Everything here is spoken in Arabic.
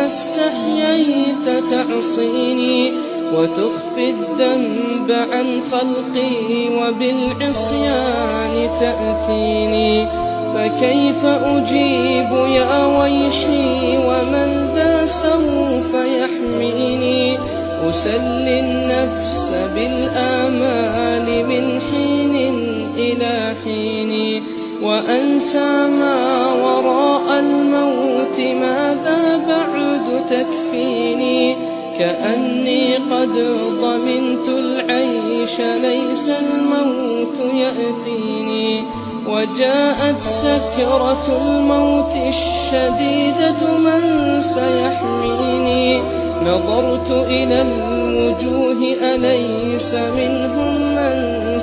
ما استحييت تعصيني وتخفي الذنب عن خلقي وبالعصيان تأتيني. فكيف أجيب يا ويحي ومن ذا سوف يحميني؟ أسلي النفس بالآمال من حين إلى حين وأنسى ما وراء الموت، ماذا بعد تكفيني؟ كأني قد ضمنت العيش ليس الموت يأتيني. وجاءت سكرة الموت الشديدة من سيحميني؟ نظرت إلى الوجوه أليس منهم من